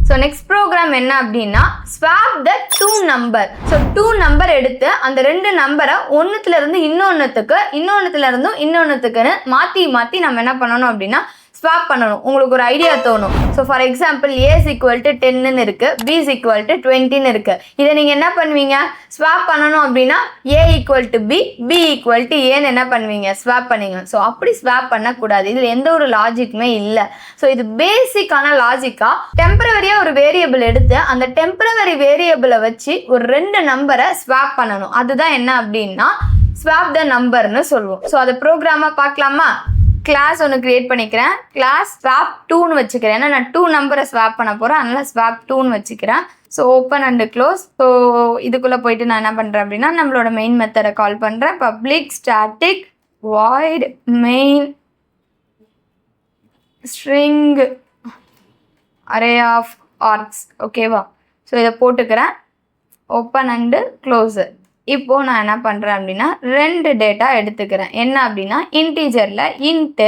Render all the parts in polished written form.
So next program என்ன அப்படின்னா swap த 2 number. So 2 number எடுத்து அந்த 2 நம்பரை ஒன்றுத்துலேருந்து இன்னொன்றுத்துக்குன்னு மாற்றி நம்ம என்ன பண்ணணும் அப்படின்னா ஸ்வாப் பண்ணணும். உங்களுக்கு ஒரு ஐடியா தோணும். So for example A is equal to 10ன்னு இருக்குது, B is equal to 20ன்னு இருக்குது. இதை நீங்கள் என்ன பண்ணுவீங்க? ஸ்வாப் பண்ணணும் அப்படின்னா A equal to B, B equal to Aன்னு என்ன பண்ணுவீங்க? ஸ்வாப் பண்ணுவீங்க. ஸோ அப்படி ஸ்வாப் பண்ணக்கூடாது. இதில் எந்த ஒரு லாஜிக்குமே இல்லை. ஸோ இது பேசிக்கான லாஜிக்காக டெம்பரவரியாக ஒரு வேரியபிள் எடுத்து அந்த டெம்பரவரி வேரியபிளை வச்சு ஒரு 2 நம்பரை ஸ்வாப் பண்ணணும். அதுதான் என்ன அப்படின்னா ஸ்வாப் த நம்பர்னு சொல்லுவோம். ஸோ அதை ப்ரோக்ராமாக பார்க்கலாமா? கிளாஸ் ஒன்று க்ரியேட் பண்ணிக்கிறேன். கிளாஸ் ஸ்வாப் 2ன்னு வச்சுக்கிறேன். ஏன்னா நான் 2 நம்பரை ஸ்வாப் பண்ண போகிறேன், அதனால் ஸ்வாப் 2ன்னு வச்சுக்கிறேன். So open and close. So இதுக்குள்ளே போயிட்டு நான் என்ன பண்ணுறேன் அப்படின்னா நம்மளோட மெயின் மெத்தடை கால் பண்ணுறேன். Public static void main string array of args. ஓகேவா? ஸோ இதை போட்டுக்கிறேன். Open and close. இப்போது நான் என்ன பண்ணுறேன் அப்படின்னா 2 டேட்டா எடுத்துக்கிறேன். என்ன அப்படின்னா இன்டீஜரில் int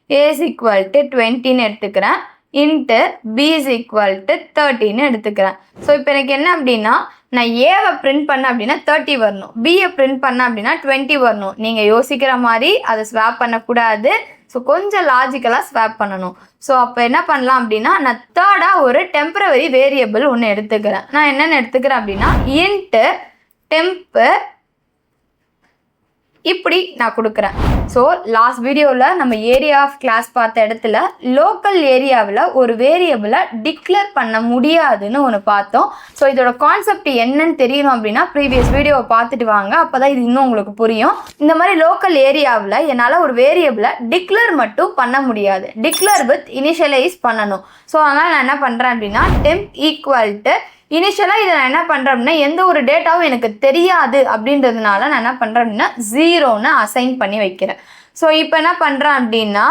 A is equal to 20ன்னு எடுத்துக்கிறேன், int B is equal to 30ன்னு எடுத்துக்கிறேன். ஸோ இப்போ எனக்கு என்ன அப்படின்னா நான் ஏவை பிரிண்ட் பண்ணேன் அப்படின்னா 30 வரணும், பியை பிரிண்ட் பண்ணேன் அப்படின்னா 20 வரணும். நீங்கள் யோசிக்கிற மாதிரி அதை ஸ்வாப் பண்ணக்கூடாது. ஸோ கொஞ்சம் லாஜிக்கலாக ஸ்வாப் பண்ணணும். ஸோ அப்போ என்ன பண்ணலாம் அப்படின்னா நான் தேர்டாக ஒரு டெம்பரவரி வேரியபிள் ஒன்று எடுத்துக்கிறேன். நான் என்னென்னு எடுத்துக்கிறேன் அப்படின்னா இன்ட்டு டெம்ப்பு இப்படி நான் கொடுக்குறேன். ஸோ லாஸ்ட் வீடியோவில் நம்ம ஏரியா ஆஃப் கிளாஸ் பார்த்த இடத்துல லோக்கல் ஏரியாவில் ஒரு வேரியபிளை டிக்ளேர் பண்ண முடியாதுன்னு ஒன்று பார்த்தோம். ஸோ இதோட கான்செப்ட் என்னன்னு தெரியணும் அப்படின்னா ப்ரீவியஸ் வீடியோவை பார்த்துட்டு வாங்க, அப்போ தான் இது இன்னும் உங்களுக்கு புரியும். இந்த மாதிரி லோக்கல் ஏரியாவில் என்னால் ஒரு வேரியபிளை டிக்ளேர் மட்டும் பண்ண முடியாது, டிக்ளேர் வித் இனிஷியலைஸ் பண்ணணும். ஸோ அதனால் நான் என்ன பண்ணுறேன் அப்படின்னா டெம்ப் ஈக்குவல் டு இனிஷியலாக இதை நான் என்ன பண்ணுறேன் அப்படின்னா எந்த ஒரு டேட்டாவும் எனக்கு தெரியாது அப்படின்றதுனால நான் என்ன பண்ணுறேன் அப்படின்னா 0ன்னு அசைன் பண்ணி வைக்கிறேன். ஸோ இப்போ என்ன பண்ணுறேன் அப்படின்னா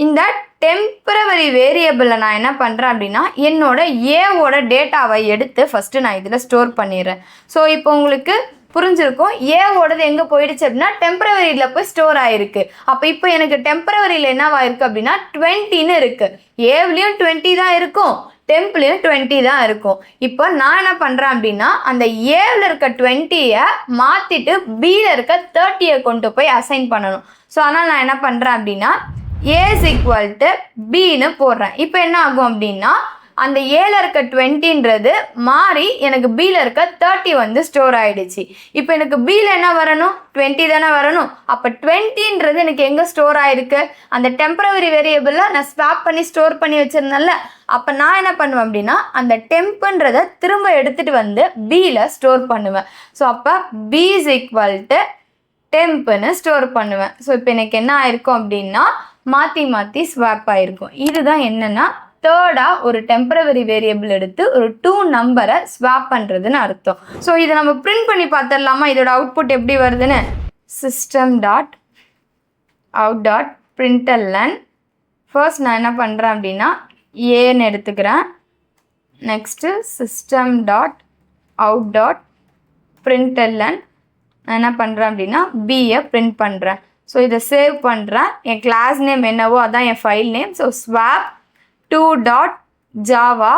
இந்த டெம்பரவரி வேரியபிளில் நான் என்ன பண்ணுறேன் அப்படின்னா என்னோட ஏவோட டேட்டாவை எடுத்து ஃபஸ்ட்டு நான் இதில் ஸ்டோர் பண்ணிடுறேன். ஸோ இப்போ உங்களுக்கு புரிஞ்சிருக்கும் ஏவோடது எங்கே போயிடுச்சு அப்படின்னா டெம்பரவரியில் போய் ஸ்டோர் ஆகிருக்கு. அப்போ இப்போ எனக்கு டெம்பரவரியில் என்னவாயிருக்கு அப்படின்னா 20ன்னு இருக்குது. ஏவ்லேயும் 20 தான் இருக்கும், டெம்ப்லேயும் 20 தான் இருக்கும். இப்போ நான் என்ன பண்ணுறேன் அப்படின்னா அந்த ஏவில் இருக்க 20யை மாற்றிட்டு பியில் இருக்க 30யை கொண்டு போய் அசைன் பண்ணணும். ஸோ அதனால் நான் என்ன பண்ணுறேன் அப்படின்னா A is equal to Bன்னு போடுறேன். இப்போ என்ன ஆகும் அப்படின்னா அந்த ஏல இருக்க 20ன்றது மாறி எனக்கு பியில் இருக்க 30 வந்து ஸ்டோர் ஆகிடுச்சு. இப்போ எனக்கு பியில் என்ன வரணும்? 20 தானே வரணும். அப்போ 20ன்றது எனக்கு எங்கே ஸ்டோர் ஆகிருக்கு? அந்த டெம்பரவரி வேரியபிளில் நான் ஸ்வாப் பண்ணி ஸ்டோர் பண்ணி வச்சுருந்தேன்ல. அப்போ நான் என்ன பண்ணுவேன் அப்படின்னா அந்த டெம்புன்றதை திரும்ப எடுத்துகிட்டு வந்து பியில் ஸ்டோர் பண்ணுவேன். ஸோ அப்போ B is equal to டெம்ப்னு ஸ்டோர் பண்ணுவேன். ஸோ இப்போ எனக்கு என்ன ஆயிருக்கும் அப்படின்னா மாற்றி ஸ்வாப் ஆகிருக்கும். இதுதான் என்னென்னா தேர்டாக ஒரு டெம்பரவரி வேரியபிள் எடுத்து ஒரு 2 நம்பரை ஸ்வாப் பண்ணுறதுன்னு அர்த்தம். ஸோ இதை நம்ம பிரிண்ட் பண்ணி பார்த்துடலாமா இதோட அவுட்புட் எப்படி வருதுன்னு? system.out.println ஃபர்ஸ்ட் நான் என்ன பண்ணுறேன் அப்படின்னா ஏன்னு எடுத்துக்கிறேன். நெக்ஸ்ட்டு system.out.println நான் என்ன பண்ணுறேன் அப்படின்னா பியை பிரிண்ட் பண்ணுறேன். ஸோ இதை சேவ் பண்ணுறேன். என் கிளாஸ் நேம் என்னவோ அதான் என் file name. So swap2.java.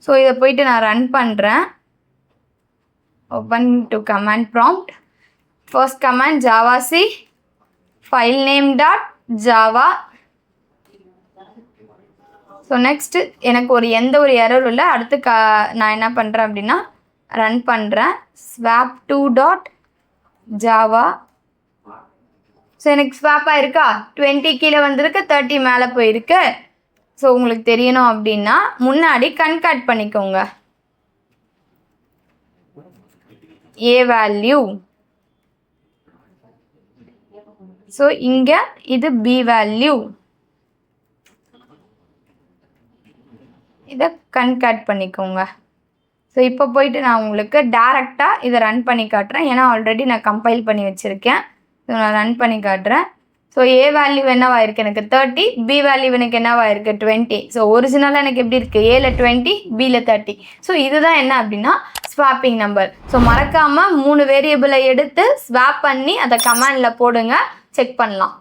So இதை போயிட்டு நான் ரன் பண்ணுறேன். Open the command prompt. First command javac file நேம்.java. ஸோ நெக்ஸ்ட்டு எனக்கு எந்த ஒரு எரரும் இல்லை. அடுத்து நான் என்ன பண்ணுறேன் அப்படின்னா ரன் பண்ணுறேன். swap2.java. ஸோ எனக்கு ஸ்வாப் ஆகிருக்கா? 20 கீழே வந்திருக்கு, 30 மேலே போயிருக்கு. ஸோ உங்களுக்கு தெரியணும் அப்படின்னா முன்னாடி கன்காட் பண்ணிக்கோங்க. A value. ஸோ இங்கே இது பி வேல்யூ. இதை கன்காட் பண்ணிக்கோங்க. ஸோ இப்போ போயிட்டு நான் உங்களுக்கு டேரெக்டாக இதை ரன் பண்ணி காட்டுறேன். ஏன்னா ஆல்ரெடி நான் கம்பைல் பண்ணி வச்சுருக்கேன். ஸோ நான் ரன் பண்ணி காட்டுறேன். ஸோ ஏ வேல்யூ என்னவாயிருக்கு எனக்கு 30, பி வேல்யூ எனக்கு என்னவாயிருக்கு 20. ஸோ ஒரிஜினலாக எனக்கு எப்படி இருக்குது? ஏல 20, பியில் 30. ஸோ இதுதான் என்ன அப்படின்னா ஸ்வாப்பிங் நம்பர். ஸோ மறக்காமல் 3 வேரியபிளை எடுத்து ஸ்வாப் பண்ணி அதை கமாண்டில் போடுங்க, செக் பண்ணலாம்.